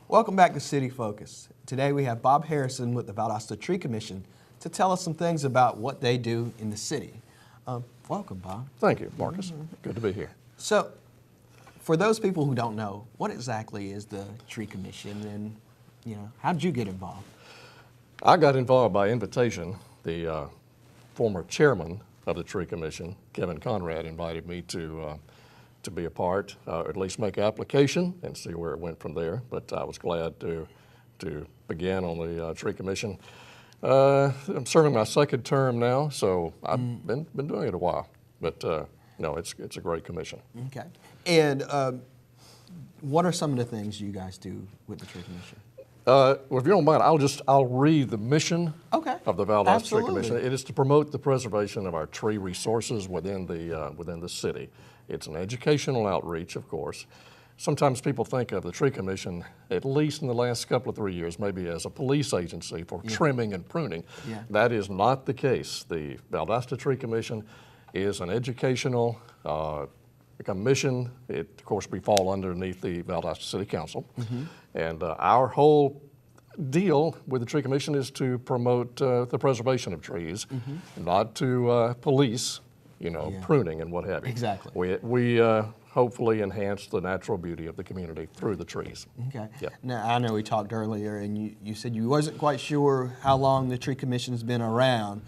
Welcome back to City Focus. Today we have Bob Harrison with the Valdosta Tree Commission to tell us some things about what they do in the city. Welcome, Bob. Thank you, Marcus. Good to be here. So, for those people who don't know, what exactly is the Tree Commission, and how did you get involved? I got involved by invitation. The former chairman of the Tree Commission, Kevin Conrad, invited me to be a part, or at least make an application and see where it went from there. But I was glad to begin on the Tree Commission. I'm serving my second term now, so I've been doing it a while. But no, it's a great commission. Okay. And what are some of the things you guys do with the Tree Commission? Well, if you don't mind, I'll read the mission of the Valdosta Tree Commission. It is to promote the preservation of our tree resources within the city. It's an educational outreach, of course. Sometimes people think of the Tree Commission, at least in the last couple of 3 years, maybe as a police agency for trimming and pruning. Yeah. That is not the case. The Valdosta Tree Commission is an educational commission. Of course, we fall underneath the Valdosta City Council. And our whole deal with the Tree Commission is to promote the preservation of trees, not to police, pruning and what have you. Exactly. We hopefully enhance the natural beauty of the community through the trees. Okay. Yeah. Now, I know we talked earlier, and you said you wasn't quite sure how long the Tree Commission's been around,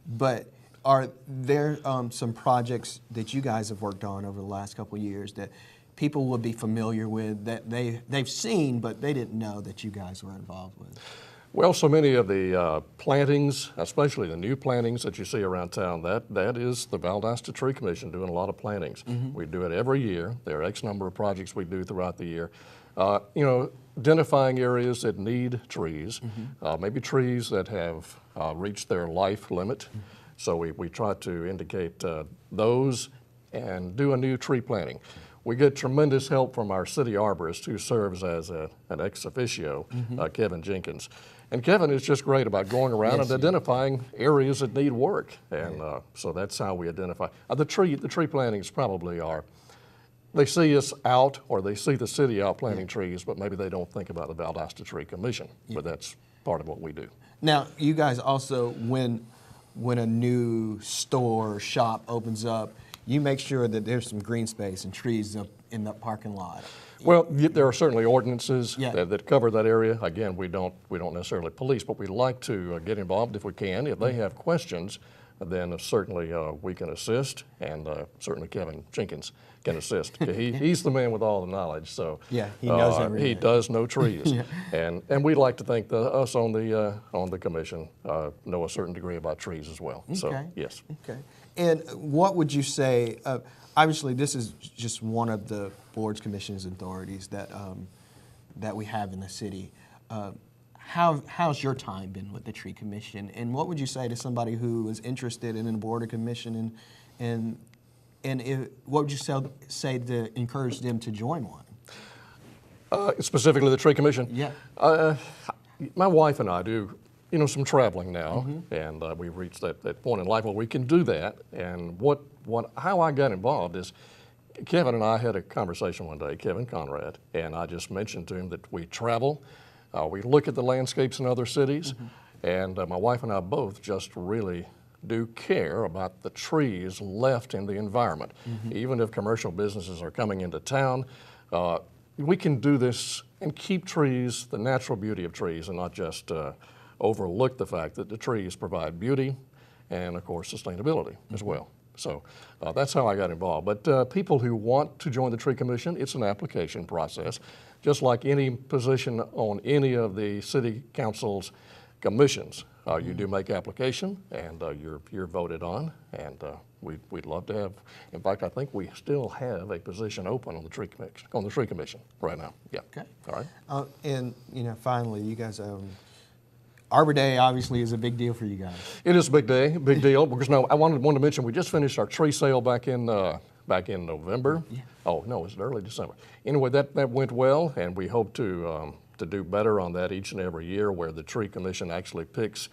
but are there some projects that you guys have worked on over the last couple of years that people would be familiar with, that they've seen, but they didn't know that you guys were involved with? Well, so many of the plantings, especially the new plantings that you see around town, that is the Valdosta Tree Commission doing a lot of plantings. We do it every year. There are X number of projects we do throughout the year. Identifying areas that need trees, maybe trees that have reached their life limit. So we try to indicate those and do a new tree planting. We get tremendous help from our city arborist, who serves as an ex officio, Kevin Jenkins. And Kevin is just great about going around and identifying areas that need work. And so that's how we identify. The tree plantings probably are, they see us out, or they see the city out planting trees, but maybe they don't think about the Valdosta Tree Commission. But that's part of what we do. Now, you guys also, when a new store or shop opens up, you make sure that there's some green space and trees up in the parking lot. Well, there are certainly ordinances that cover that area. Again, we don't necessarily police, but we like to get involved if we can. If they have questions, then certainly we can assist, and certainly Kevin Jenkins can assist. He's the man with all the knowledge, so he knows everything. He does know trees, and we like to think that us on the commission know a certain degree about trees as well. Okay. So yes. Okay. And what would you say? Obviously, this is just one of the boards, commissions, and authorities that we have in the city. How's your time been with the Tree Commission, and what would you say to somebody who is interested in a board or commission, and what would you say to encourage them to join one? Specifically the Tree Commission? Yeah. My wife and I do some traveling now, and we've reached that point in life where we can do that. And how I got involved is Kevin and I had a conversation one day, Kevin Conrad, and I just mentioned to him that we travel, we look at the landscapes in other cities, and my wife and I both just really do care about the trees left in the environment. Even if commercial businesses are coming into town, we can do this and keep trees, the natural beauty of trees, and not just overlook the fact that the trees provide beauty and, of course, sustainability as well. So that's how I got involved. But people who want to join the Tree Commission, it's an application process. Just like any position on any of the City Council's commissions, you do make application, and you're voted on, and we'd love to have. In fact, I think we still have a position open on the Tree Commission right now. Yeah. Okay. All right. And finally, you guys. Arbor Day obviously is a big deal for you guys. It is a big deal, because I wanted to mention we just finished our tree sale back in November. Yeah. Oh no, it was early December. Anyway, that went well, and we hope to do better on that each and every year, where the Tree Commission actually picks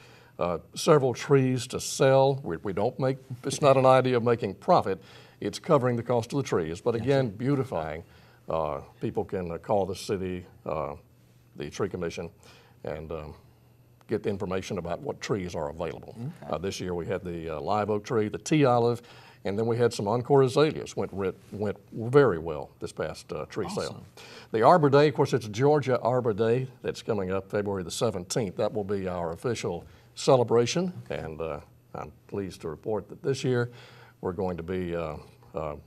several trees to sell. We don't make. It's not an idea of making profit. It's covering the cost of the trees, but again, beautifying. People can call the city the tree commission and get the information about what trees are available. Okay. This year we had the live oak tree, the tea olive, and then we had some encore azaleas. Went very well this past tree sale. Awesome. The Arbor Day, of course, it's Georgia Arbor Day. That's coming up February the 17th. That will be our official celebration, and I'm pleased to report that this year we're going to be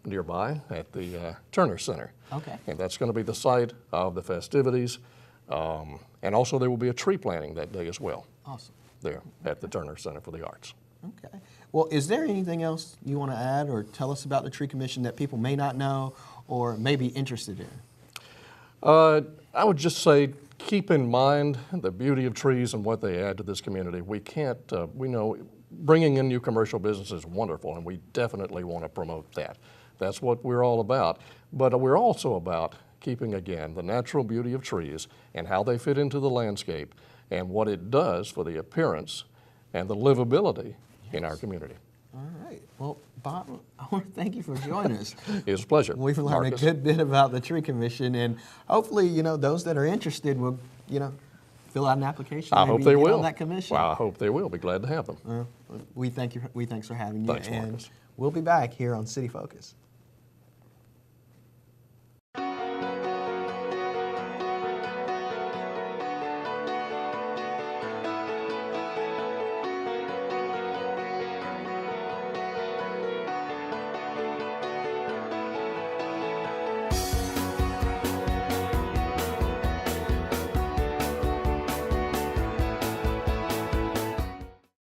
nearby at the Turner Center. Okay. And that's going to be the site of the festivities. And also there will be a tree planting that day as well. Awesome. There at the Turner Center for the Arts. Okay. Well, is there anything else you want to add or tell us about the Tree Commission that people may not know or may be interested in? I would just say keep in mind the beauty of trees and what they add to this community. We can't, we know bringing in new commercial business is wonderful, and we definitely want to promote that. That's what we're all about. But we're also about keeping, again, the natural beauty of trees and how they fit into the landscape and what it does for the appearance and the livability in our community. All right. Well, Bob, I want to thank you for joining us. It's a pleasure. We've learned Marcus. a good bit about the Tree Commission, and hopefully, those that are interested will, fill out an application. I maybe hope they get will. on that commission. Well, I hope they will. Be glad to have them. We thank you. Thanks for having you. Thanks, and Marcus. we'll be back here on City Focus.